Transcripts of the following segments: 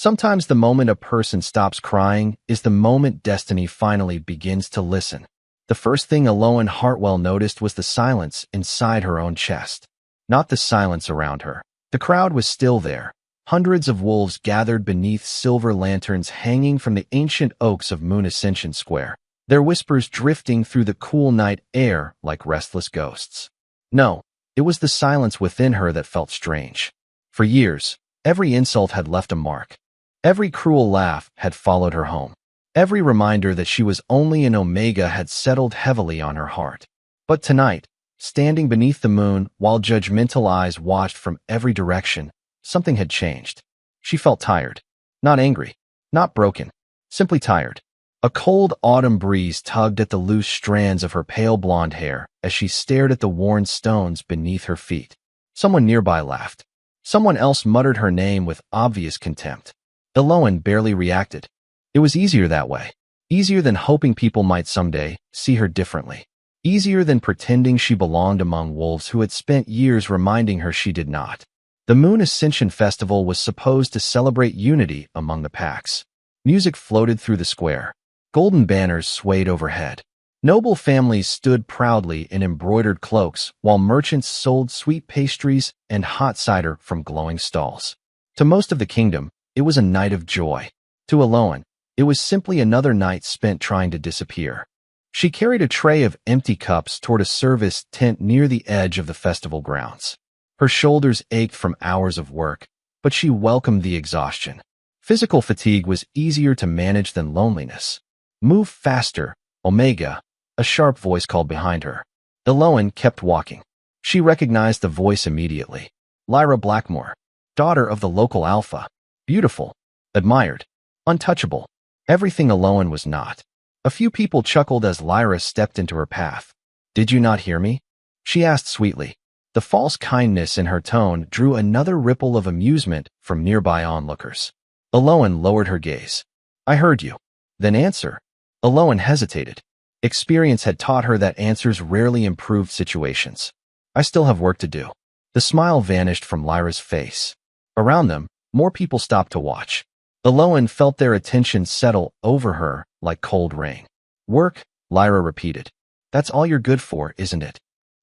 Sometimes the moment a person stops crying is the moment destiny finally begins to listen. The first thing Aloan Hartwell noticed was the silence inside her own chest, not the silence around her. The crowd was still there. Hundreds of wolves gathered beneath silver lanterns hanging from the ancient oaks of Moon Ascension Square, their whispers drifting through the cool night air like restless ghosts. No, it was the silence within her that felt strange. For years, every insult had left a mark. Every cruel laugh had followed her home. Every reminder that she was only an Omega had settled heavily on her heart. But tonight, standing beneath the moon while judgmental eyes watched from every direction, something had changed. She felt tired. Not angry. Not broken. Simply tired. A cold autumn breeze tugged at the loose strands of her pale blonde hair as she stared at the worn stones beneath her feet. Someone nearby laughed. Someone else muttered her name with obvious contempt. Aloan barely reacted. It was easier that way. Easier than hoping people might someday see her differently. Easier than pretending she belonged among wolves who had spent years reminding her she did not. The Moon Ascension Festival was supposed to celebrate unity among the packs. Music floated through the square. Golden banners swayed overhead. Noble families stood proudly in embroidered cloaks while merchants sold sweet pastries and hot cider from glowing stalls. To most of the kingdom, it was a night of joy. To Aloan, it was simply another night spent trying to disappear. She carried a tray of empty cups toward a service tent near the edge of the festival grounds. Her shoulders ached from hours of work, but she welcomed the exhaustion. Physical fatigue was easier to manage than loneliness. Move faster, Omega, a sharp voice called behind her. Aloan kept walking. She recognized the voice immediately. Lyra Blackmore, daughter of the local alpha. Beautiful, admired, untouchable. Everything Aloan was not. A few people chuckled as Lyra stepped into her path. "Did you not hear me?" she asked sweetly. The false kindness in her tone drew another ripple of amusement from nearby onlookers. Aloan lowered her gaze. "I heard you." "Then answer." Aloan hesitated. Experience had taught her that answers rarely improved situations. "I still have work to do." The smile vanished from Lyra's face. Around them, more people stopped to watch. Aloan felt their attention settle over her like cold rain. "Work," Lyra repeated. "That's all you're good for, isn't it?"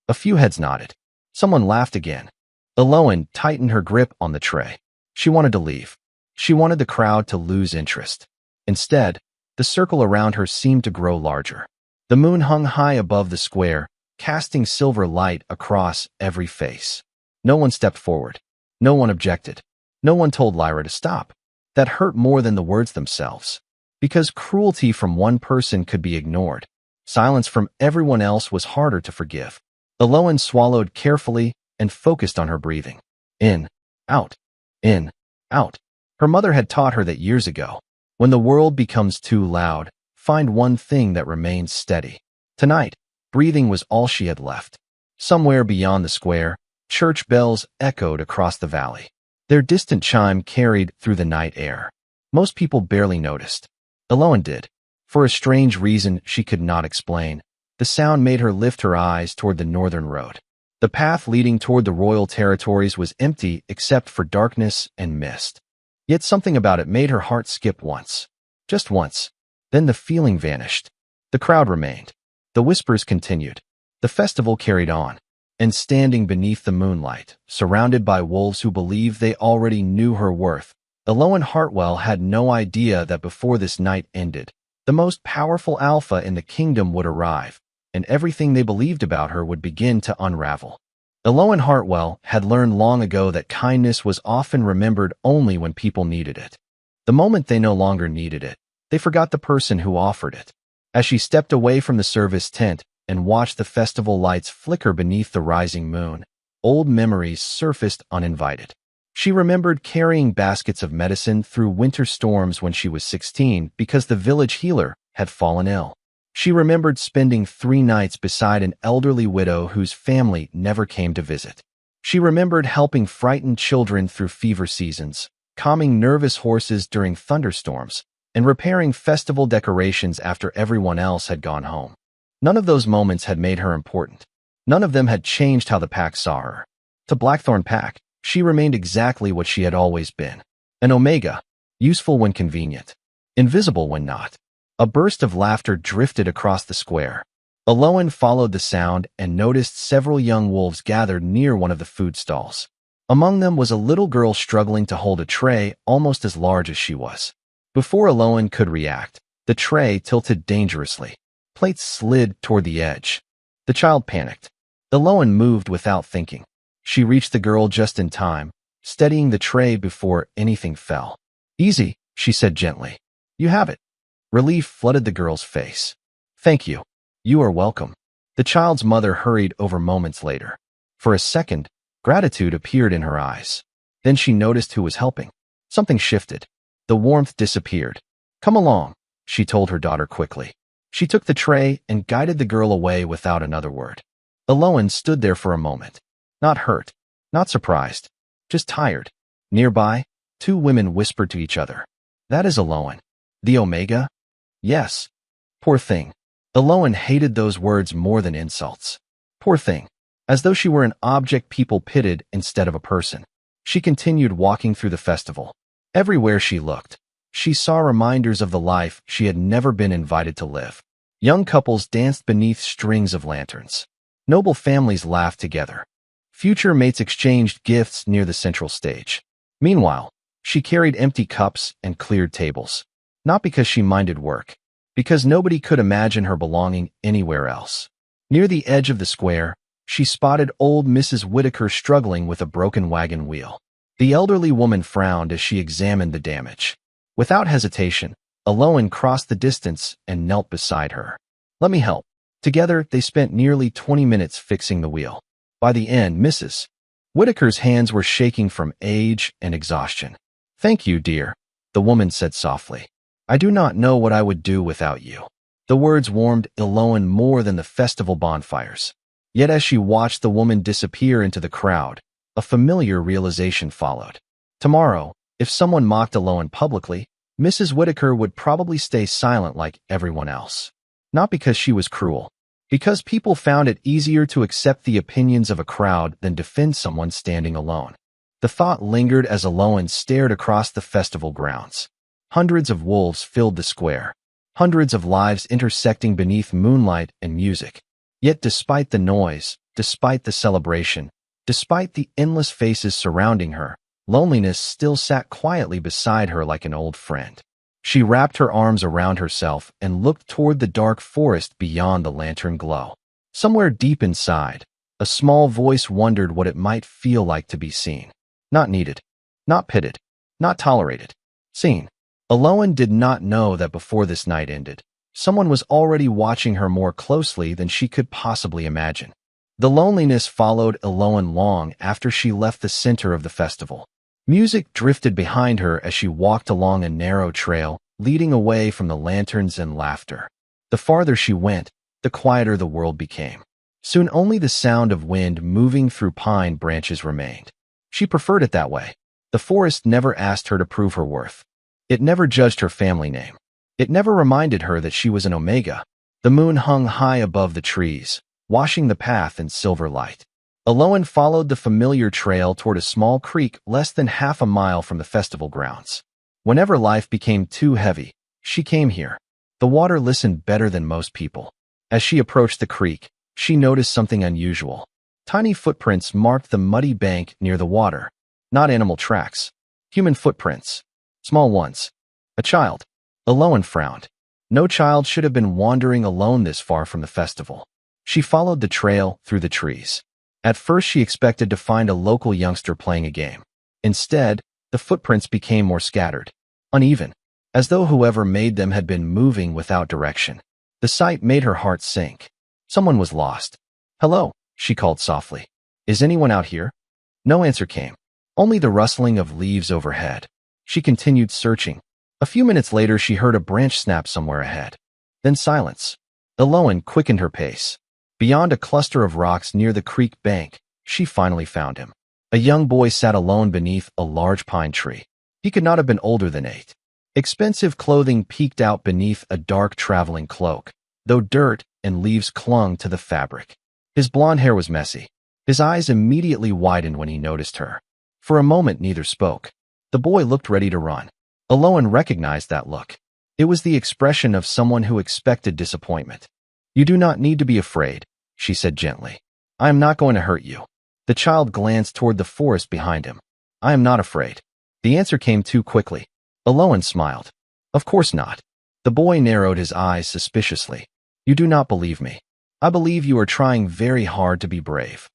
A few heads nodded. Someone laughed again. Aloan tightened her grip on the tray. She wanted to leave. She wanted the crowd to lose interest. Instead, the circle around her seemed to grow larger. The moon hung high above the square, casting silver light across every face. No one stepped forward. No one objected. No one told Lyra to stop. That hurt more than the words themselves. Because cruelty from one person could be ignored, silence from everyone else was harder to forgive. Aloan swallowed carefully and focused on her breathing. In, out, in, out. Her mother had taught her that years ago. When the world becomes too loud, find one thing that remains steady. Tonight, breathing was all she had left. Somewhere beyond the square, church bells echoed across the valley. Their distant chime carried through the night air. Most people barely noticed. Aloan did. For a strange reason she could not explain, the sound made her lift her eyes toward the northern road. The path leading toward the royal territories was empty except for darkness and mist. Yet something about it made her heart skip once. Just once. Then the feeling vanished. The crowd remained. The whispers continued. The festival carried on. And standing beneath the moonlight, surrounded by wolves who believed they already knew her worth, Aloan Hartwell had no idea that before this night ended, the most powerful alpha in the kingdom would arrive, and everything they believed about her would begin to unravel. Aloan Hartwell had learned long ago that kindness was often remembered only when people needed it. The moment they no longer needed it, they forgot the person who offered it. As she stepped away from the service tent, and watched the festival lights flicker beneath the rising moon, old memories surfaced uninvited. She remembered carrying baskets of medicine through winter storms when she was 16 because the village healer had fallen ill. She remembered spending 3 nights beside an elderly widow whose family never came to visit. She remembered helping frightened children through fever seasons, calming nervous horses during thunderstorms, and repairing festival decorations after everyone else had gone home. None of those moments had made her important. None of them had changed how the pack saw her. To Blackthorn Pack, she remained exactly what she had always been. An Omega, useful when convenient, invisible when not. A burst of laughter drifted across the square. Aloan followed the sound and noticed several young wolves gathered near one of the food stalls. Among them was a little girl struggling to hold a tray almost as large as she was. Before Aloan could react, the tray tilted dangerously. Plates slid toward the edge. The child panicked. Aloan moved without thinking. She reached the girl just in time, steadying the tray before anything fell. "Easy," she said gently. "You have it." Relief flooded the girl's face. "Thank you. You are welcome." The child's mother hurried over moments later. For a second, gratitude appeared in her eyes. Then she noticed who was helping. Something shifted. The warmth disappeared. "Come along," she told her daughter quickly. She took the tray and guided the girl away without another word. Aloan stood there for a moment. Not hurt, not surprised, just tired. Nearby, two women whispered to each other. "That is Aloan. The Omega?" "Yes." Poor thing. Aloan hated those words more than insults. Poor thing. As though she were an object people pitted instead of a person. She continued walking through the festival. Everywhere she looked, she saw reminders of the life she had never been invited to live. Young couples danced beneath strings of lanterns. Noble families laughed together. Future mates exchanged gifts near the central stage. Meanwhile, she carried empty cups and cleared tables. Not because she minded work, because nobody could imagine her belonging anywhere else. Near the edge of the square, she spotted old Mrs. Whitaker struggling with a broken wagon wheel. The elderly woman frowned as she examined the damage. Without hesitation, Aloan crossed the distance and knelt beside her. "Let me help." Together, they spent nearly 20 minutes fixing the wheel. By the end, Mrs. Whitaker's hands were shaking from age and exhaustion. "Thank you, dear," the woman said softly. "I do not know what I would do without you." The words warmed Aloan more than the festival bonfires. Yet as she watched the woman disappear into the crowd, a familiar realization followed. Tomorrow, if someone mocked Aloan publicly, Mrs. Whitaker would probably stay silent like everyone else. Not because she was cruel, because people found it easier to accept the opinions of a crowd than defend someone standing alone. The thought lingered as Aloan stared across the festival grounds. Hundreds of wolves filled the square, hundreds of lives intersecting beneath moonlight and music. Yet despite the noise, despite the celebration, despite the endless faces surrounding her, loneliness still sat quietly beside her like an old friend. She wrapped her arms around herself and looked toward the dark forest beyond the lantern glow. Somewhere deep inside, a small voice wondered what it might feel like to be seen. Not needed, not pitied, not tolerated. Seen. Aloan did not know that before this night ended, someone was already watching her more closely than she could possibly imagine. The loneliness followed Aloan long after she left the center of the festival. Music drifted behind her as she walked along a narrow trail, leading away from the lanterns and laughter. The farther she went, the quieter the world became. Soon only the sound of wind moving through pine branches remained. She preferred it that way. The forest never asked her to prove her worth. It never judged her family name. It never reminded her that she was an Omega. The moon hung high above the trees, washing the path in silver light. Aloan followed the familiar trail toward a small creek less than half a mile from the festival grounds. Whenever life became too heavy, she came here. The water listened better than most people. As she approached the creek, she noticed something unusual. Tiny footprints marked the muddy bank near the water. Not animal tracks. Human footprints. Small ones. A child. Aloan frowned. No child should have been wandering alone this far from the festival. She followed the trail through the trees. At first she expected to find a local youngster playing a game. Instead, the footprints became more scattered, uneven, as though whoever made them had been moving without direction. The sight made her heart sink. Someone was lost. "Hello," she called softly. "Is anyone out here?" No answer came. Only the rustling of leaves overhead. She continued searching. A few minutes later she heard a branch snap somewhere ahead. Then silence. Aloan quickened her pace. Beyond a cluster of rocks near the creek bank, she finally found him. A young boy sat alone beneath a large pine tree. He could not have been older than 8. Expensive clothing peeked out beneath a dark traveling cloak, though dirt and leaves clung to the fabric. His blonde hair was messy. His eyes immediately widened when he noticed her. For a moment neither spoke. The boy looked ready to run. Aloan recognized that look. It was the expression of someone who expected disappointment. "You do not need to be afraid," she said gently. "I am not going to hurt you." The child glanced toward the forest behind him. "I am not afraid." The answer came too quickly. Aloan smiled. "Of course not." The boy narrowed his eyes suspiciously. "You do not believe me. I believe you are trying very hard to be brave."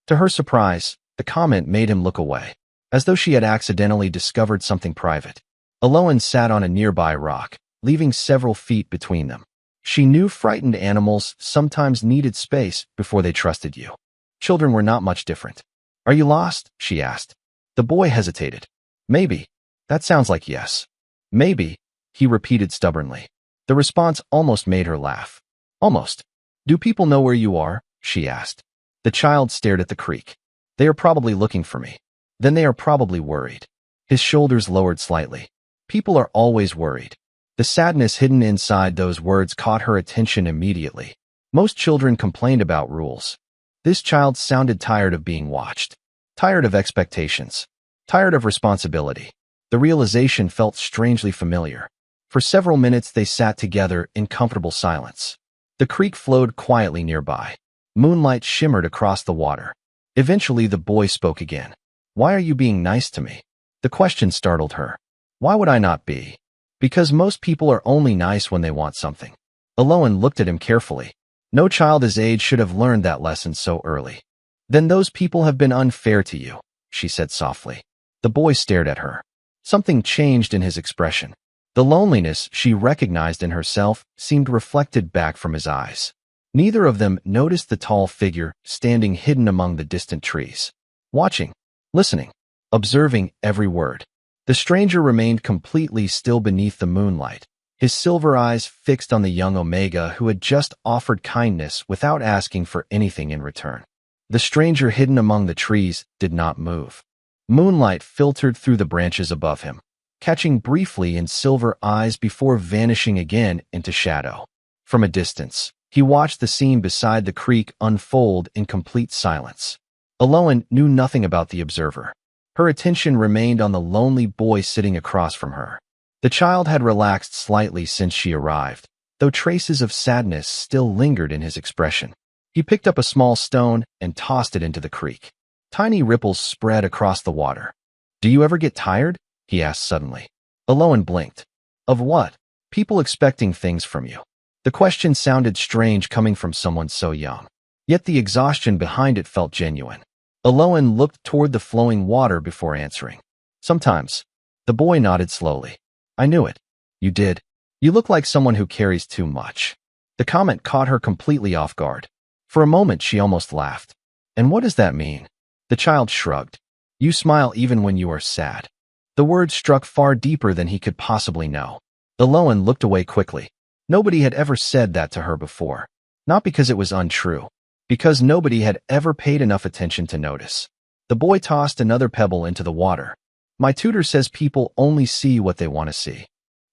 To her surprise, the comment made him look away, as though she had accidentally discovered something private. Aloan sat on a nearby rock, leaving several feet between them. She knew frightened animals sometimes needed space before they trusted you. Children were not much different. "Are you lost?" she asked. The boy hesitated. "Maybe. That sounds like yes." "Maybe," he repeated stubbornly. The response almost made her laugh. "Almost. Do people know where you are?" she asked. The child stared at the creek. "They are probably looking for me. Then they are probably worried." His shoulders lowered slightly. People are always worried. The sadness hidden inside those words caught her attention immediately. Most children complained about rules. This child sounded tired of being watched, tired of expectations, tired of responsibility. The realization felt strangely familiar. For several minutes they sat together in comfortable silence. The creek flowed quietly nearby. Moonlight shimmered across the water. Eventually the boy spoke again. "Why are you being nice to me?" The question startled her. "Why would I not be?" "Because most people are only nice when they want something." Aloan looked at him carefully. No child his age should have learned that lesson so early. "Then those people have been unfair to you," she said softly. The boy stared at her. Something changed in his expression. The loneliness she recognized in herself seemed reflected back from his eyes. Neither of them noticed the tall figure standing hidden among the distant trees, watching, listening, observing every word. The stranger remained completely still beneath the moonlight, his silver eyes fixed on the young Omega who had just offered kindness without asking for anything in return. The stranger hidden among the trees did not move. Moonlight filtered through the branches above him, catching briefly in silver eyes before vanishing again into shadow. From a distance, he watched the scene beside the creek unfold in complete silence. Aloan knew nothing about the observer. Her attention remained on the lonely boy sitting across from her. The child had relaxed slightly since she arrived, though traces of sadness still lingered in his expression. He picked up a small stone and tossed it into the creek. Tiny ripples spread across the water. "Do you ever get tired?" he asked suddenly. Aloan blinked. "Of what?" "People expecting things from you." The question sounded strange coming from someone so young. Yet the exhaustion behind it felt genuine. Aloan looked toward the flowing water before answering. "Sometimes." The boy nodded slowly. "I knew it." "You did. You look like someone who carries too much." The comment caught her completely off guard. For a moment she almost laughed. "And what does that mean?" The child shrugged. "You smile even when you are sad." The word struck far deeper than he could possibly know. Aloan looked away quickly. Nobody had ever said that to her before. Not because it was untrue, because nobody had ever paid enough attention to notice. The boy tossed another pebble into the water. "My tutor says people only see what they want to see."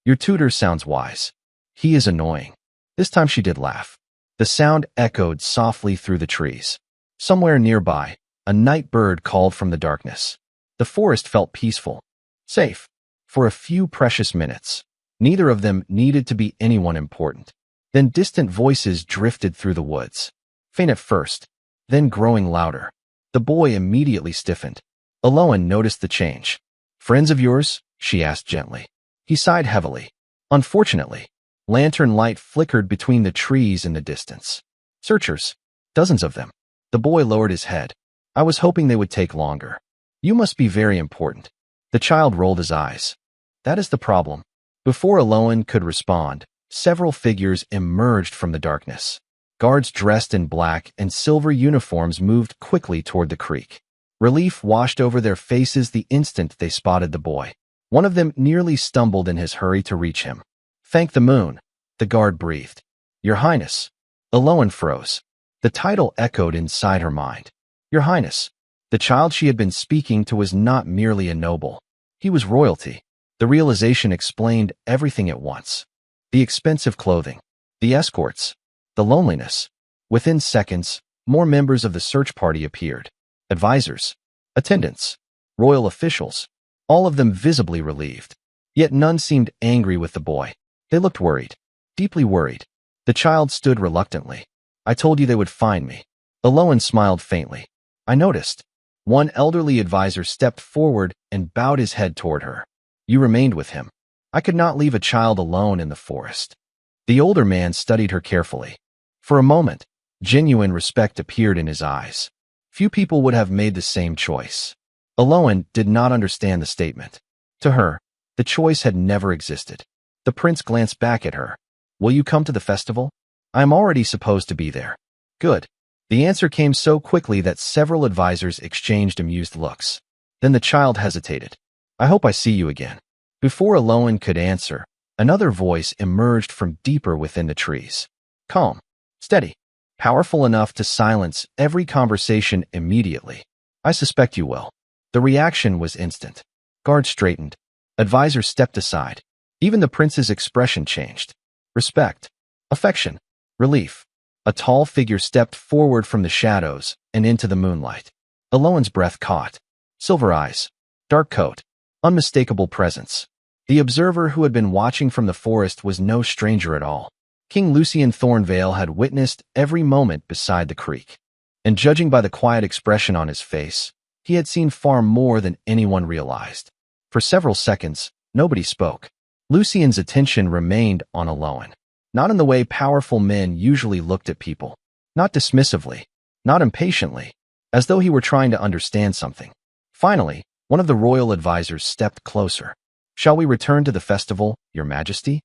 "Your tutor sounds wise." "He is annoying." This time she did laugh. The sound echoed softly through the trees. Somewhere nearby, a night bird called from the darkness. The forest felt peaceful, safe, for a few precious minutes. Neither of them needed to be anyone important. Then distant voices drifted through the woods. Faint at first, then growing louder. The boy immediately stiffened. Aloan noticed the change. "Friends of yours?" she asked gently. He sighed heavily. "Unfortunately." Lantern light flickered between the trees in the distance. "Searchers. Dozens of them." The boy lowered his head. "I was hoping they would take longer." "You must be very important." The child rolled his eyes. "That is the problem." Before Aloan could respond, several figures emerged from the darkness. Guards dressed in black and silver uniforms moved quickly toward the creek. Relief washed over their faces the instant they spotted the boy. One of them nearly stumbled in his hurry to reach him. "Thank the moon," the guard breathed. "Your Highness." Aloan froze. The title echoed inside her mind. "Your Highness." The child she had been speaking to was not merely a noble. He was royalty. The realization explained everything at once. The expensive clothing, the escorts, the loneliness. Within seconds, more members of the search party appeared. Advisors, attendants, royal officials, all of them visibly relieved. Yet none seemed angry with the boy. They looked worried, deeply worried. The child stood reluctantly. I told you they would find me. Aloan smiled faintly. I noticed. One elderly advisor stepped forward and bowed his head toward her. You remained with him. I could not leave a child alone in the forest. The older man studied her carefully. For a moment, genuine respect appeared in his eyes. Few people would have made the same choice. Aloan did not understand the statement. To her, the choice had never existed. The prince glanced back at her. Will you come to the festival? I am already supposed to be there. Good. The answer came so quickly that several advisors exchanged amused looks. Then the child hesitated. I hope I see you again. Before Aloan could answer, another voice emerged from deeper within the trees. Calm, steady, powerful enough to silence every conversation immediately. I suspect you will. The reaction was instant. Guards straightened. Advisors stepped aside. Even the prince's expression changed. Respect, affection, relief. A tall figure stepped forward from the shadows and into the moonlight. Aloan's breath caught. Silver eyes, dark coat, unmistakable presence. The observer who had been watching from the forest was no stranger at all. King Lucien Thornvale had witnessed every moment beside the creek. And judging by the quiet expression on his face, he had seen far more than anyone realized. For several seconds, nobody spoke. Lucien's attention remained on Aloan. Not in the way powerful men usually looked at people. Not dismissively, not impatiently, as though he were trying to understand something. Finally, one of the royal advisors stepped closer. Shall we return to the festival, Your Majesty?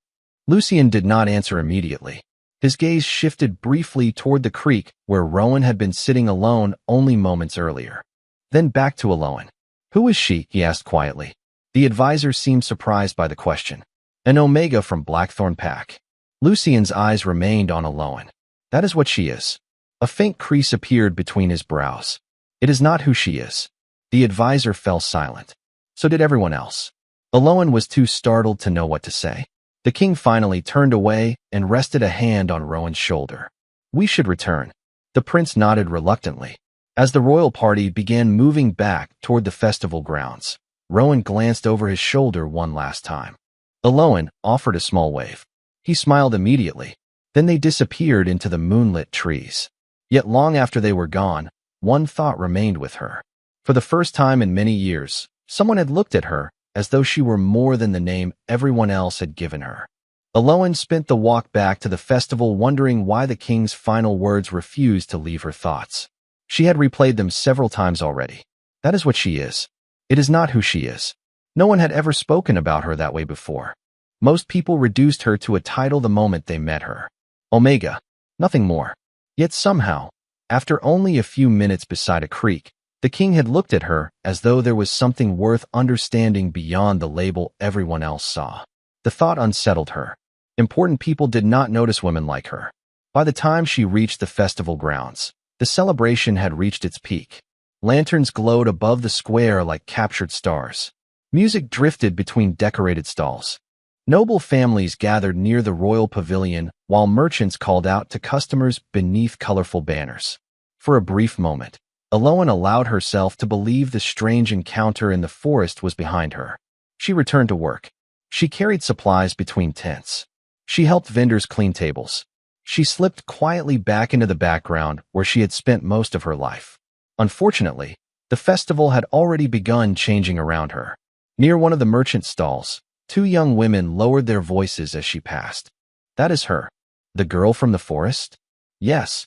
Lucien did not answer immediately. His gaze shifted briefly toward the creek where Rowan had been sitting alone only moments earlier. Then back to Aloan. Who is she? He asked quietly. The advisor seemed surprised by the question. An Omega from Blackthorn Pack. Lucien's eyes remained on Aloan. That is what she is. A faint crease appeared between his brows. It is not who she is. The advisor fell silent. So did everyone else. Aloan was too startled to know what to say. The king finally turned away and rested a hand on Rowan's shoulder. We should return. The prince nodded reluctantly. As the royal party began moving back toward the festival grounds, Rowan glanced over his shoulder one last time. Aloan offered a small wave. He smiled immediately. Then they disappeared into the moonlit trees. Yet long after they were gone, one thought remained with her. For the first time in many years, someone had looked at her as though she were more than the name everyone else had given her. Aloan spent the walk back to the festival wondering why the king's final words refused to leave her thoughts. She had replayed them several times already. That is what she is. It is not who she is. No one had ever spoken about her that way before. Most people reduced her to a title the moment they met her. Omega. Nothing more. Yet somehow, after only a few minutes beside a creek, the king had looked at her as though there was something worth understanding beyond the label everyone else saw. The thought unsettled her. Important people did not notice women like her. By the time she reached the festival grounds, the celebration had reached its peak. Lanterns glowed above the square like captured stars. Music drifted between decorated stalls. Noble families gathered near the royal pavilion while merchants called out to customers beneath colorful banners. For a brief moment, Aloan allowed herself to believe the strange encounter in the forest was behind her. She returned to work. She carried supplies between tents. She helped vendors clean tables. She slipped quietly back into the background where she had spent most of her life. Unfortunately, the festival had already begun changing around her. Near one of the merchant stalls, two young women lowered their voices as she passed. That is her. The girl from the forest? Yes.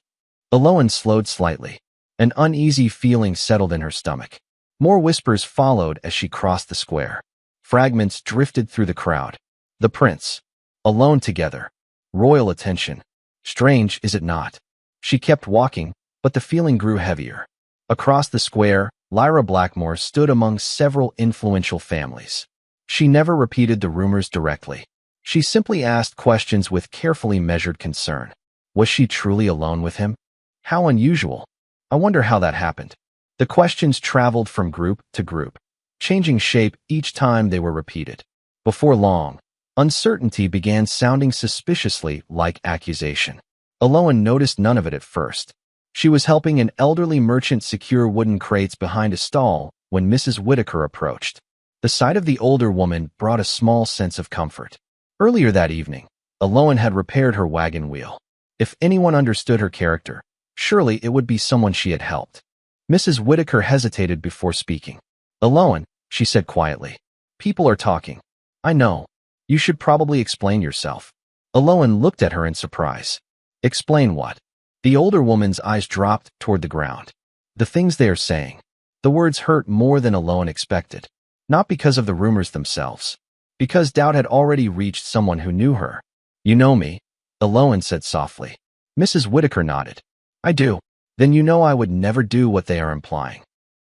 Aloan slowed slightly. An uneasy feeling settled in her stomach. More whispers followed as she crossed the square. Fragments drifted through the crowd. The prince. Alone together. Royal attention. Strange, is it not? She kept walking, but the feeling grew heavier. Across the square, Lyra Blackmore stood among several influential families. She never repeated the rumors directly. She simply asked questions with carefully measured concern. Was she truly alone with him? How unusual. I wonder how that happened. The questions traveled from group to group, changing shape each time they were repeated. Before long, uncertainty began sounding suspiciously like accusation. Aloan noticed none of it at first. She was helping an elderly merchant secure wooden crates behind a stall when Mrs. Whitaker approached. The sight of the older woman brought a small sense of comfort. Earlier that evening, Aloan had repaired her wagon wheel. If anyone understood her character, surely it would be someone she had helped. Mrs. Whitaker hesitated before speaking. Aloan, she said quietly. People are talking. I know. You should probably explain yourself. Aloan looked at her in surprise. Explain what? The older woman's eyes dropped toward the ground. The things they are saying. The words hurt more than Aloan expected. Not because of the rumors themselves. Because doubt had already reached someone who knew her. You know me, Aloan said softly. Mrs. Whitaker nodded. I do. Then you know I would never do what they are implying.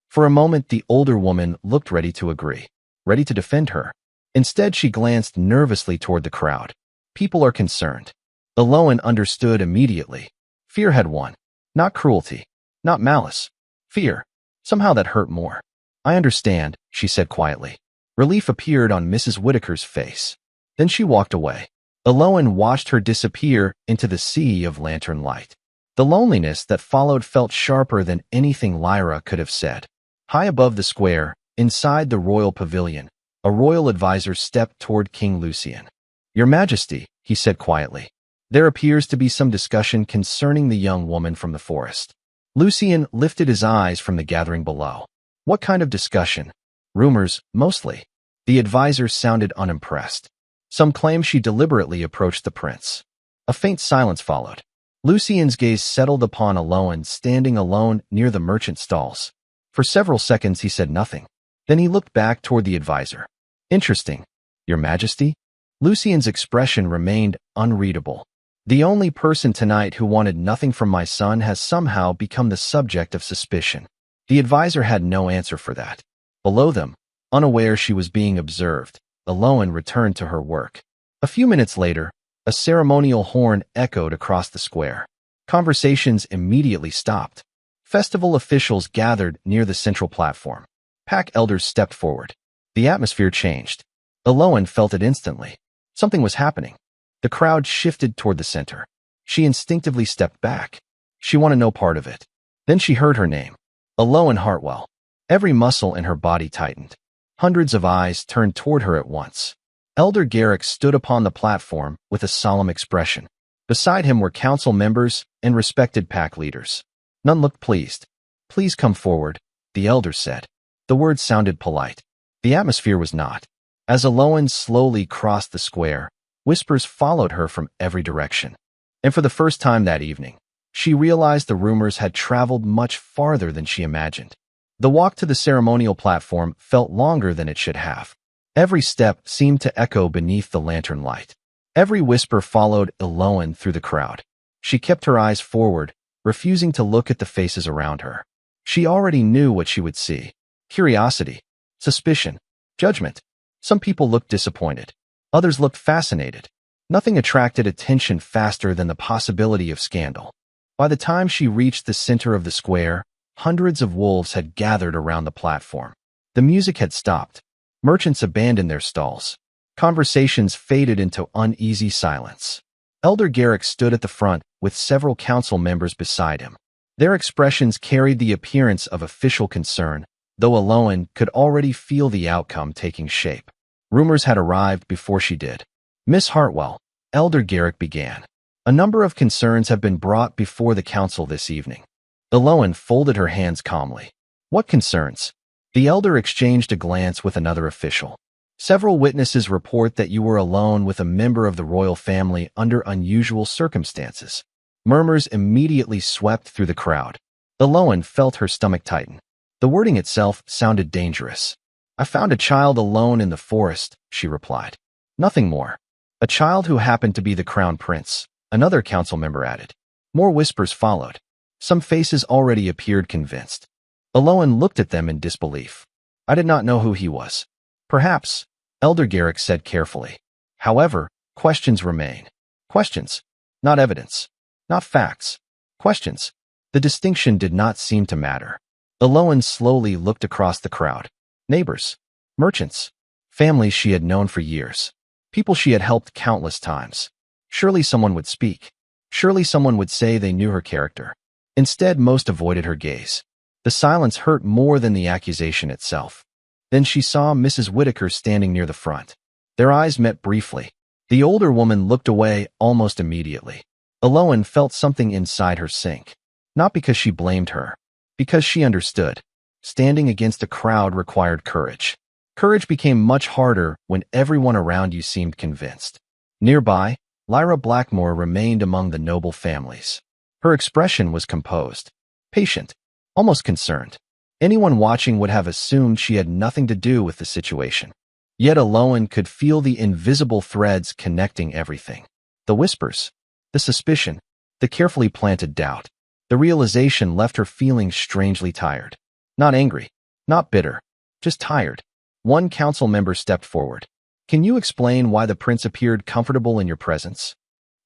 For a moment, the older woman looked ready to agree, ready to defend her. Instead, she glanced nervously toward the crowd. People are concerned. Aloan understood immediately. Fear had won. Not cruelty. Not malice. Fear. Somehow that hurt more. I understand, she said quietly. Relief appeared on Mrs. Whitaker's face. Then she walked away. Aloan watched her disappear into the sea of lantern light. The loneliness that followed felt sharper than anything Lyra could have said. High above the square, inside the royal pavilion, a royal advisor stepped toward King Lucian. Your Majesty, he said quietly. There appears to be some discussion concerning the young woman from the forest. Lucian lifted his eyes from the gathering below. What kind of discussion? Rumors, mostly. The advisor sounded unimpressed. Some claim she deliberately approached the prince. A faint silence followed. Lucian's gaze settled upon Aloan standing alone near the merchant stalls. For several seconds he said nothing. Then he looked back toward the advisor. Interesting. Your Majesty? Lucian's expression remained unreadable. The only person tonight who wanted nothing from my son has somehow become the subject of suspicion. The advisor had no answer for that. Below them, unaware she was being observed, Aloan returned to her work. A few minutes later, a ceremonial horn echoed across the square. Conversations immediately stopped. Festival officials gathered near the central platform. Pack elders stepped forward. The atmosphere changed. Aloan felt it instantly. Something was happening. The crowd shifted toward the center. She instinctively stepped back. She wanted no part of it. Then she heard her name. Aloan Hartwell. Every muscle in her body tightened. Hundreds of eyes turned toward her at once. Elder Garrick stood upon the platform with a solemn expression. Beside him were council members and respected pack leaders. None looked pleased. Please come forward, the elder said. The words sounded polite. The atmosphere was not. As Aloan slowly crossed the square, whispers followed her from every direction. And for the first time that evening, she realized the rumors had traveled much farther than she imagined. The walk to the ceremonial platform felt longer than it should have. Every step seemed to echo beneath the lantern light. Every whisper followed Aloan through the crowd. She kept her eyes forward, refusing to look at the faces around her. She already knew what she would see. Curiosity, suspicion, judgment. Some people looked disappointed. Others looked fascinated. Nothing attracted attention faster than the possibility of scandal. By the time she reached the center of the square, hundreds of wolves had gathered around the platform. The music had stopped. Merchants abandoned their stalls. Conversations faded into uneasy silence. Elder Garrick stood at the front with several council members beside him. Their expressions carried the appearance of official concern, though Aloan could already feel the outcome taking shape. Rumors had arrived before she did. Miss Hartwell, Elder Garrick began. A number of concerns have been brought before the council this evening. Aloan folded her hands calmly. What concerns? The elder exchanged a glance with another official. Several witnesses report that you were alone with a member of the royal family under unusual circumstances. Murmurs immediately swept through the crowd. Aloan felt her stomach tighten. The wording itself sounded dangerous. I found a child alone in the forest, she replied. Nothing more. A child who happened to be the crown prince, another council member added. More whispers followed. Some faces already appeared convinced. Aloan looked at them in disbelief. I did not know who he was. Perhaps, Elder Garrick said carefully. However, questions remain. Questions. Not evidence. Not facts. Questions. The distinction did not seem to matter. Aloan slowly looked across the crowd. Neighbors. Merchants. Families she had known for years. People she had helped countless times. Surely someone would speak. Surely someone would say they knew her character. Instead, most avoided her gaze. The silence hurt more than the accusation itself. Then she saw Mrs. Whitaker standing near the front. Their eyes met briefly. The older woman looked away almost immediately. Aloan felt something inside her sink. Not because she blamed her, because she understood. Standing against a crowd required courage. Courage became much harder when everyone around you seemed convinced. Nearby, Lyra Blackmore remained among the noble families. Her expression was composed, patient, almost concerned. Anyone watching would have assumed she had nothing to do with the situation. Yet Aloan could feel the invisible threads connecting everything. The whispers, the suspicion, the carefully planted doubt. The realization left her feeling strangely tired. Not angry, not bitter, just tired. One council member stepped forward. "Can you explain why the prince appeared comfortable in your presence?"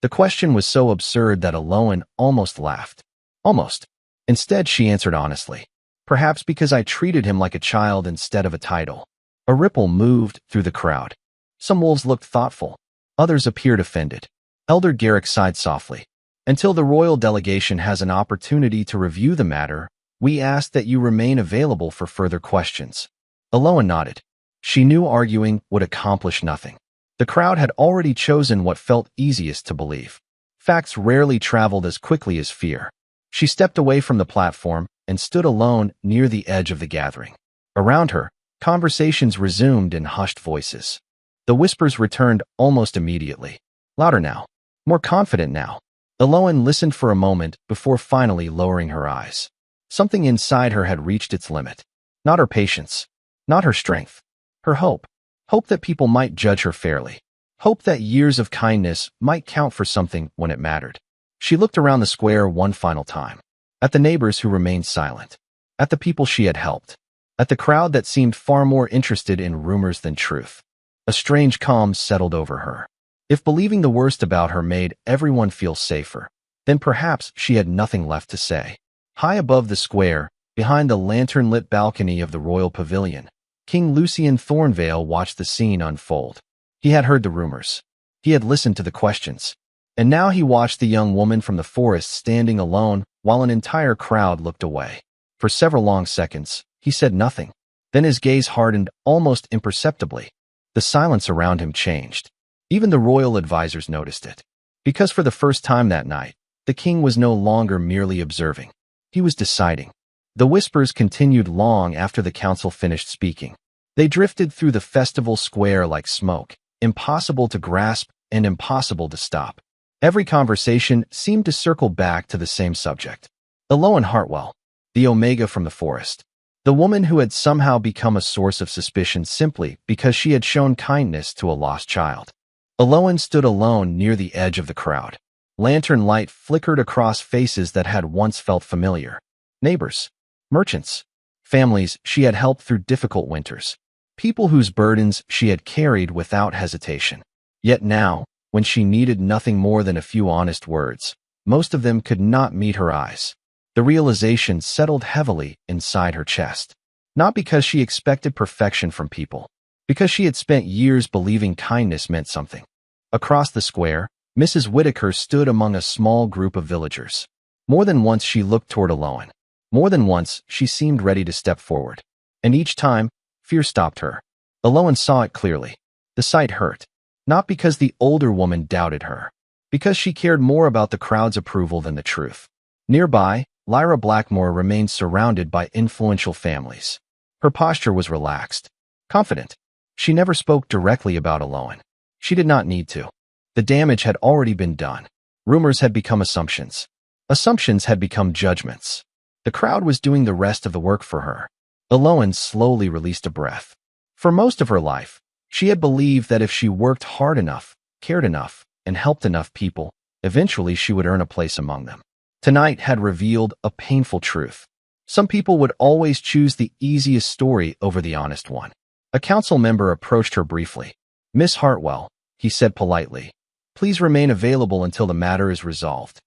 The question was so absurd that Aloan almost laughed. Almost. Instead, she answered honestly. "Perhaps because I treated him like a child instead of a title." A ripple moved through the crowd. Some wolves looked thoughtful. Others appeared offended. Elder Garrick sighed softly. "Until the royal delegation has an opportunity to review the matter, we ask that you remain available for further questions." Aloan nodded. She knew arguing would accomplish nothing. The crowd had already chosen what felt easiest to believe. Facts rarely traveled as quickly as fear. She stepped away from the platform and stood alone near the edge of the gathering. Around her, conversations resumed in hushed voices. The whispers returned almost immediately. Louder now. More confident now. Aloan listened for a moment before finally lowering her eyes. Something inside her had reached its limit. Not her patience. Not her strength. Her hope. Hope that people might judge her fairly. Hope that years of kindness might count for something when it mattered. She looked around the square one final time. At the neighbors who remained silent. At the people she had helped. At the crowd that seemed far more interested in rumors than truth. A strange calm settled over her. If believing the worst about her made everyone feel safer, then perhaps she had nothing left to say. High above the square, behind the lantern-lit balcony of the royal pavilion, King Lucian Thornvale watched the scene unfold. He had heard the rumors. He had listened to the questions. And now he watched the young woman from the forest standing alone while an entire crowd looked away. For several long seconds, he said nothing. Then his gaze hardened almost imperceptibly. The silence around him changed. Even the royal advisors noticed it. Because for the first time that night, the king was no longer merely observing. He was deciding. The whispers continued long after the council finished speaking. They drifted through the festival square like smoke, impossible to grasp and impossible to stop. Every conversation seemed to circle back to the same subject. Aloan Hartwell, the Omega from the forest. The woman who had somehow become a source of suspicion simply because she had shown kindness to a lost child. Aloan stood alone near the edge of the crowd. Lantern light flickered across faces that had once felt familiar. Neighbors, merchants, families she had helped through difficult winters. People whose burdens she had carried without hesitation. Yet now, when she needed nothing more than a few honest words, most of them could not meet her eyes. The realization settled heavily inside her chest. Not because she expected perfection from people, because she had spent years believing kindness meant something. Across the square, Mrs. Whitaker stood among a small group of villagers. More than once she looked toward Aloan. More than once she seemed ready to step forward. And each time, fear stopped her. Aloan saw it clearly. The sight hurt. Not because the older woman doubted her. Because she cared more about the crowd's approval than the truth. Nearby, Lyra Blackmore remained surrounded by influential families. Her posture was relaxed. Confident. She never spoke directly about Aloan. She did not need to. The damage had already been done. Rumors had become assumptions. Assumptions had become judgments. The crowd was doing the rest of the work for her. Aloan slowly released a breath. For most of her life, she had believed that if she worked hard enough, cared enough, and helped enough people, eventually she would earn a place among them. Tonight had revealed a painful truth. Some people would always choose the easiest story over the honest one. A council member approached her briefly. "Miss Hartwell," he said politely, "please remain available until the matter is resolved."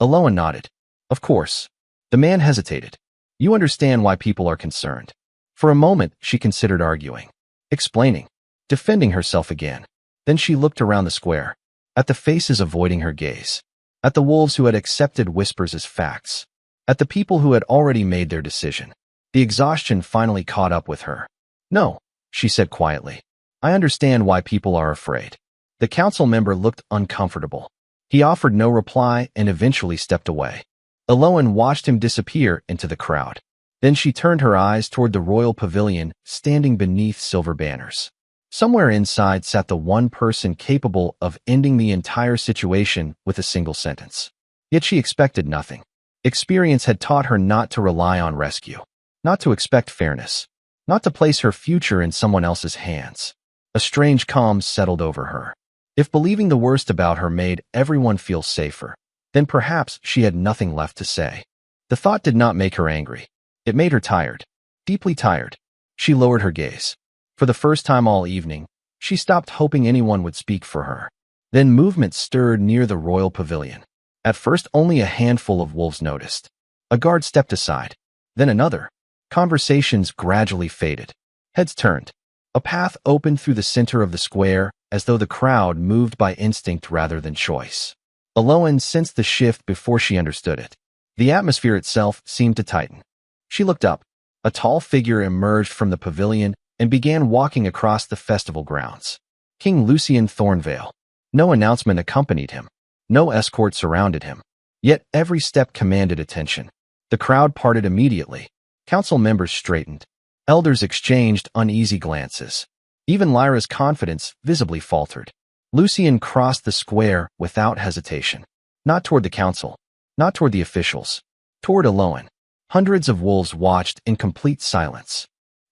Aloan nodded. "Of course." The man hesitated. "You understand why people are concerned." For a moment, she considered arguing, explaining, defending herself again. Then she looked around the square, at the faces avoiding her gaze, at the wolves who had accepted whispers as facts, at the people who had already made their decision. The exhaustion finally caught up with her. No, she said quietly. I understand why people are afraid. The council member looked uncomfortable. He offered no reply and eventually stepped away. Eloan watched him disappear into the crowd. Then she turned her eyes toward the royal pavilion standing beneath silver banners. Somewhere inside sat the one person capable of ending the entire situation with a single sentence. Yet she expected nothing. Experience had taught her not to rely on rescue, not to expect fairness, not to place her future in someone else's hands. A strange calm settled over her. If believing the worst about her made everyone feel safer, then perhaps she had nothing left to say. The thought did not make her angry. It made her tired, deeply tired. She lowered her gaze. For the first time all evening, she stopped hoping anyone would speak for her. Then movement stirred near the royal pavilion. At first, only a handful of wolves noticed. A guard stepped aside, then another. Conversations gradually faded. Heads turned. A path opened through the center of the square, as though the crowd moved by instinct rather than choice. Eloan sensed the shift before she understood it. The atmosphere itself seemed to tighten. She looked up. A tall figure emerged from the pavilion and began walking across the festival grounds. King Lucian Thornvale. No announcement accompanied him. No escort surrounded him. Yet every step commanded attention. The crowd parted immediately. Council members straightened. Elders exchanged uneasy glances. Even Lyra's confidence visibly faltered. Lucian crossed the square without hesitation. Not toward the council. Not toward the officials. Toward Eloan. Hundreds of wolves watched in complete silence.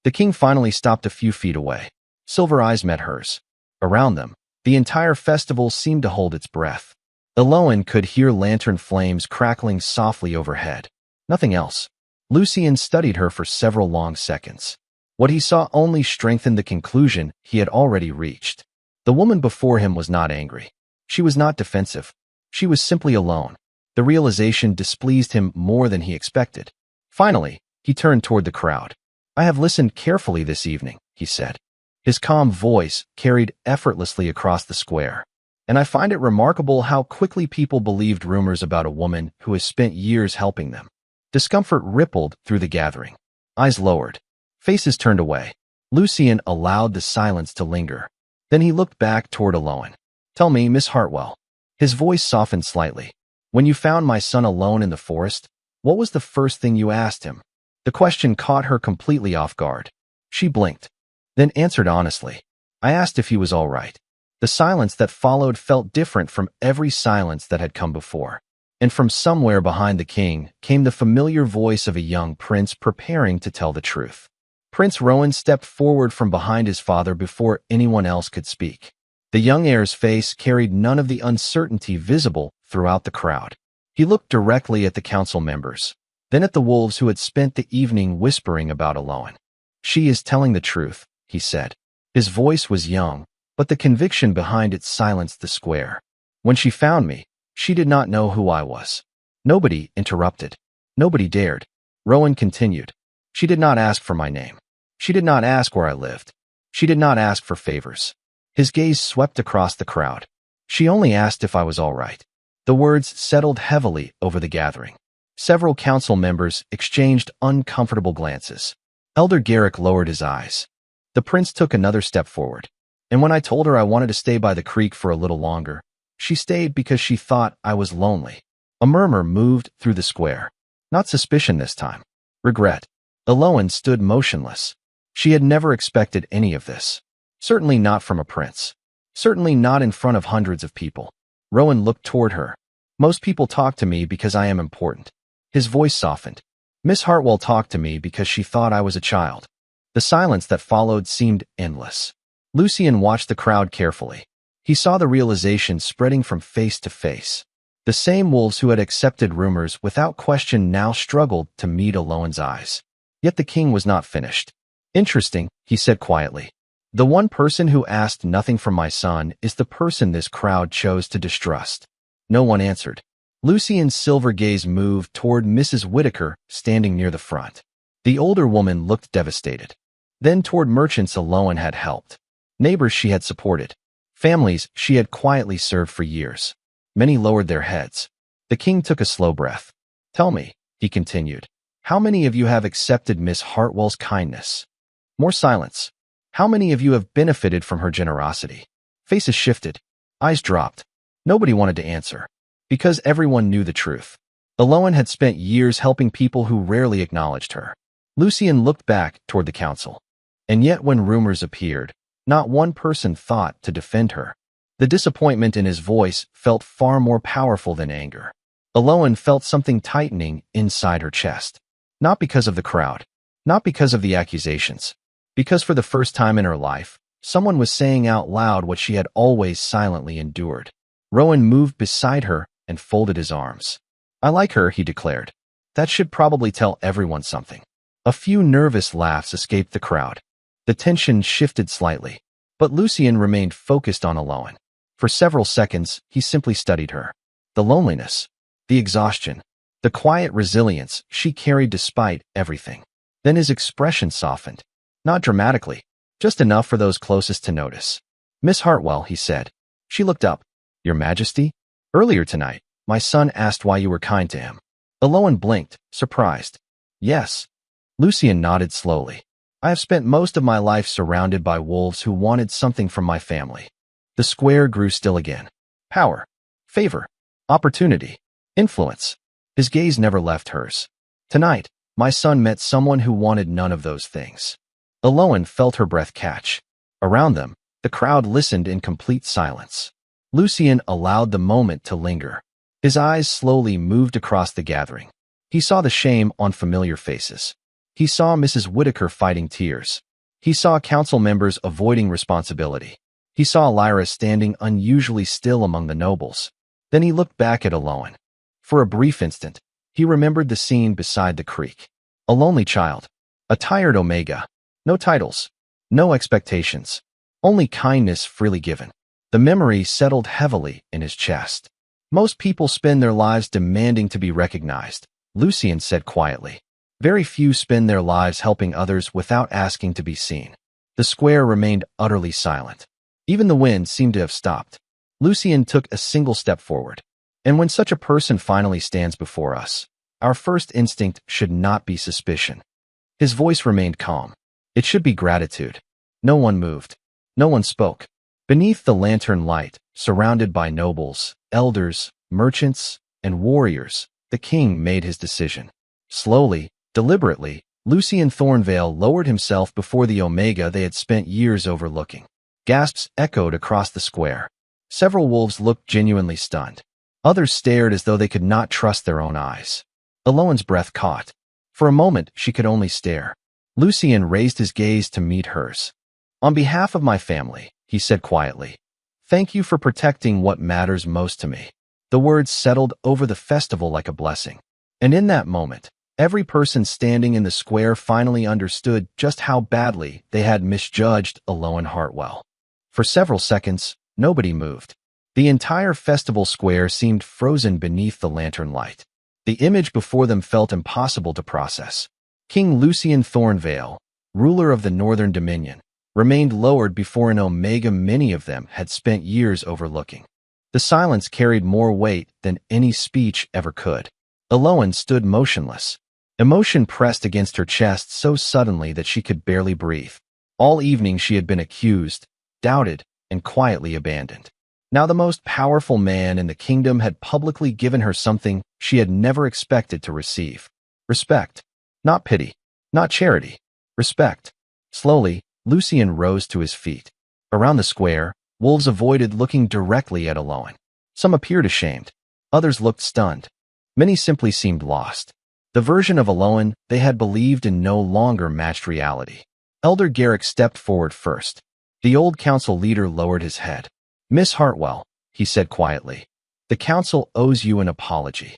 The king finally stopped a few feet away. Silver eyes met hers. Around them, the entire festival seemed to hold its breath. Eloan could hear lantern flames crackling softly overhead. Nothing else. Lucian studied her for several long seconds. What he saw only strengthened the conclusion he had already reached. The woman before him was not angry. She was not defensive. She was simply alone. The realization displeased him more than he expected. Finally, he turned toward the crowd. I have listened carefully this evening, he said. His calm voice carried effortlessly across the square. And I find it remarkable how quickly people believed rumors about a woman who has spent years helping them. Discomfort rippled through the gathering. Eyes lowered. Faces turned away. Lucian allowed the silence to linger. Then he looked back toward Eloan. Tell me, Miss Hartwell. His voice softened slightly. When you found my son alone in the forest, what was the first thing you asked him? The question caught her completely off guard. She blinked, then answered honestly. I asked if he was all right. The silence that followed felt different from every silence that had come before. And from somewhere behind the king came the familiar voice of a young prince preparing to tell the truth. Prince Rowan stepped forward from behind his father before anyone else could speak. The young heir's face carried none of the uncertainty visible throughout the crowd. He looked directly at the council members, then at the wolves who had spent the evening whispering about Eloan. She is telling the truth, he said. His voice was young, but the conviction behind it silenced the square. When she found me, she did not know who I was. Nobody interrupted. Nobody dared. Rowan continued. She did not ask for my name. She did not ask where I lived. She did not ask for favors. His gaze swept across the crowd. She only asked if I was all right. The words settled heavily over the gathering. Several council members exchanged uncomfortable glances. Elder Garrick lowered his eyes. The prince took another step forward. And when I told her I wanted to stay by the creek for a little longer, she stayed because she thought I was lonely. A murmur moved through the square. Not suspicion this time. Regret. Eloan stood motionless. She had never expected any of this. Certainly not from a prince. Certainly not in front of hundreds of people. Rowan looked toward her. Most people talk to me because I am important. His voice softened. Miss Hartwell talked to me because she thought I was a child. The silence that followed seemed endless. Lucian watched the crowd carefully. He saw the realization spreading from face to face. The same wolves who had accepted rumors without question now struggled to meet Eloan's eyes. Yet the king was not finished. Interesting, he said quietly. The one person who asked nothing from my son is the person this crowd chose to distrust. No one answered. Lucian's silver gaze moved toward Mrs. Whitaker, standing near the front. The older woman looked devastated. Then toward merchants Eloan had helped. Neighbors she had supported. Families she had quietly served for years. Many lowered their heads. The king took a slow breath. Tell me, he continued, how many of you have accepted Miss Hartwell's kindness? More silence. How many of you have benefited from her generosity? Faces shifted. Eyes dropped. Nobody wanted to answer. Because everyone knew the truth. Aloan had spent years helping people who rarely acknowledged her. Lucien looked back toward the council. And yet when rumors appeared, not one person thought to defend her. The disappointment in his voice felt far more powerful than anger. Aloan felt something tightening inside her chest. Not because of the crowd. Not because of the accusations. Because for the first time in her life, someone was saying out loud what she had always silently endured. Rowan moved beside her and folded his arms. I like her, he declared. That should probably tell everyone something. A few nervous laughs escaped the crowd. The tension shifted slightly, but Lucien remained focused on Aloan. For several seconds, he simply studied her. The loneliness, the exhaustion, the quiet resilience she carried despite everything. Then his expression softened. Not dramatically, just enough for those closest to notice. Miss Hartwell, he said. She looked up. Your Majesty? Earlier tonight, my son asked why you were kind to him. Aloan blinked, surprised. Yes. Lucien nodded slowly. I have spent most of my life surrounded by wolves who wanted something from my family. The square grew still again. Power, favor, opportunity, influence. His gaze never left hers. Tonight, my son met someone who wanted none of those things. Aloan felt her breath catch. Around them, the crowd listened in complete silence. Lucien allowed the moment to linger. His eyes slowly moved across the gathering. He saw the shame on familiar faces. He saw Mrs. Whitaker fighting tears. He saw council members avoiding responsibility. He saw Lyra standing unusually still among the nobles. Then he looked back at Aloan. For a brief instant, he remembered the scene beside the creek. A lonely child. A tired Omega. No titles. No expectations. Only kindness freely given. The memory settled heavily in his chest. Most people spend their lives demanding to be recognized, Lucien said quietly. Very few spend their lives helping others without asking to be seen. The square remained utterly silent. Even the wind seemed to have stopped. Lucien took a single step forward. And when such a person finally stands before us, our first instinct should not be suspicion. His voice remained calm. It should be gratitude. No one moved. No one spoke. Beneath the lantern light, surrounded by nobles, elders, merchants, and warriors, the king made his decision. Slowly, deliberately, Lucien Thornvale lowered himself before the Omega they had spent years overlooking. Gasps echoed across the square. Several wolves looked genuinely stunned. Others stared as though they could not trust their own eyes. Aloan's breath caught. For a moment, she could only stare. Lucien raised his gaze to meet hers. On behalf of my family, he said quietly, thank you for protecting what matters most to me. The words settled over the festival like a blessing. And in that moment, every person standing in the square finally understood just how badly they had misjudged Aloan Hartwell. For several seconds, nobody moved. The entire festival square seemed frozen beneath the lantern light. The image before them felt impossible to process. King Lucien Thornvale, ruler of the Northern Dominion, remained lowered before an Omega many of them had spent years overlooking. The silence carried more weight than any speech ever could. Aloan stood motionless. Emotion pressed against her chest so suddenly that she could barely breathe. All evening she had been accused, doubted, and quietly abandoned. Now the most powerful man in the kingdom had publicly given her something she had never expected to receive. Respect. Not pity. Not charity. Respect. Slowly, Lucien rose to his feet. Around the square, wolves avoided looking directly at Aloan. Some appeared ashamed. Others looked stunned. Many simply seemed lost. The version of Aloan they had believed in no longer matched reality. Elder Garrick stepped forward first. The old council leader lowered his head. Miss Hartwell, he said quietly, the council owes you an apology.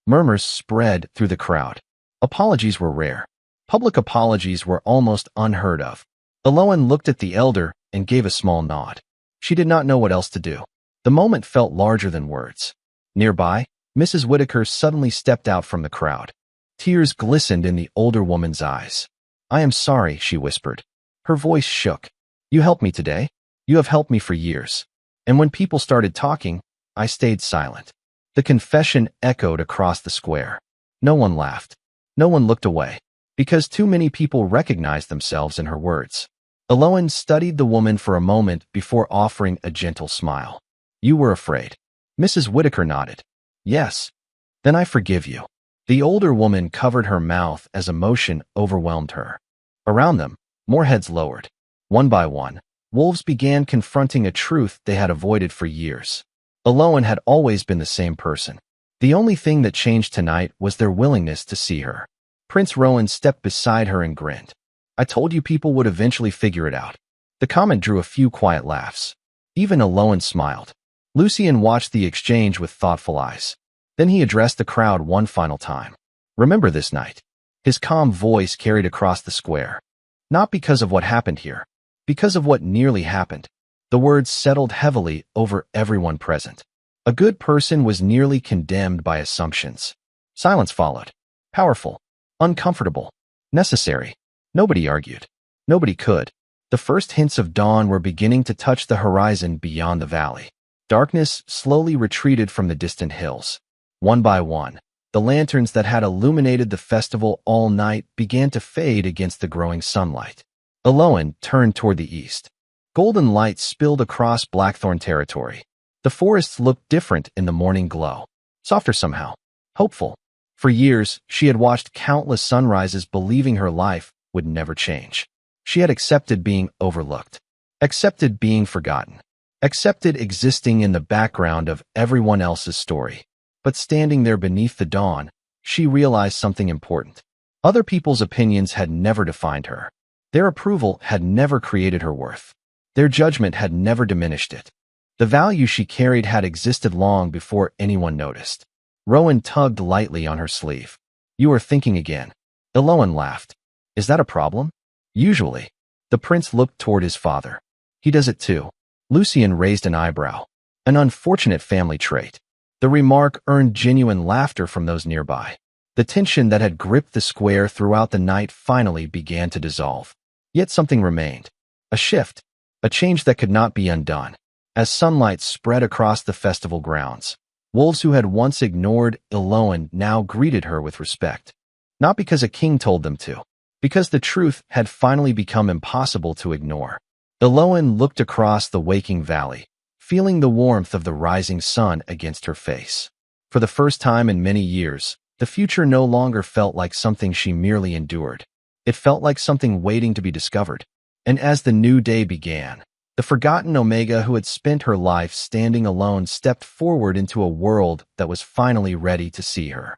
Murmurs spread through the crowd. Apologies were rare. Public apologies were almost unheard of. Aloan looked at the elder and gave a small nod. She did not know what else to do. The moment felt larger than words. Nearby, Mrs. Whitaker suddenly stepped out from the crowd. Tears glistened in the older woman's eyes. I am sorry, she whispered. Her voice shook. You helped me today. You have helped me for years. And when people started talking, I stayed silent. The confession echoed across the square. No one laughed. No one looked away. because too many people recognized themselves in her words. Eloan studied the woman for a moment before offering a gentle smile. You were afraid. Mrs. Whitaker nodded. Yes. Then I forgive you. The older woman covered her mouth as emotion overwhelmed her. Around them, more heads lowered. One by one, wolves began confronting a truth they had avoided for years. Eloan had always been the same person. The only thing that changed tonight was their willingness to see her. Prince Rowan stepped beside her and grinned. I told you people would eventually figure it out. The comment drew a few quiet laughs. Even Eloan smiled. Lucian watched the exchange with thoughtful eyes. Then he addressed the crowd one final time. Remember this night. His calm voice carried across the square. Not because of what happened here, because of what nearly happened. The words settled heavily over everyone present. A good person was nearly condemned by assumptions. Silence followed. Powerful, uncomfortable, necessary. Nobody argued. Nobody could. The first hints of dawn were beginning to touch the horizon beyond the valley. Darkness slowly retreated from the distant hills. One by one, the lanterns that had illuminated the festival all night began to fade against the growing sunlight. Eloan turned toward the east. Golden light spilled across Blackthorn territory. The forests looked different in the morning glow. Softer somehow. Hopeful. For years, she had watched countless sunrises believing her life would never change. She had accepted being overlooked. Accepted being forgotten. Accepted existing in the background of everyone else's story. But standing there beneath the dawn, she realized something important. Other people's opinions had never defined her. Their approval had never created her worth. Their judgment had never diminished it. The value she carried had existed long before anyone noticed. Rowan tugged lightly on her sleeve. You are thinking again. Eloan laughed. Is that a problem? Usually. The prince looked toward his father. He does it too. Lucian raised an eyebrow. An unfortunate family trait. The remark earned genuine laughter from those nearby. The tension that had gripped the square throughout the night finally began to dissolve. Yet something remained. A shift. A change that could not be undone. As sunlight spread across the festival grounds, wolves who had once ignored Eloan now greeted her with respect. Not because a king told them to, because the truth had finally become impossible to ignore. Eloan looked across the waking valley, feeling the warmth of the rising sun against her face. For the first time in many years, the future no longer felt like something she merely endured. It felt like something waiting to be discovered. And as the new day began, the forgotten Omega who had spent her life standing alone stepped forward into a world that was finally ready to see her.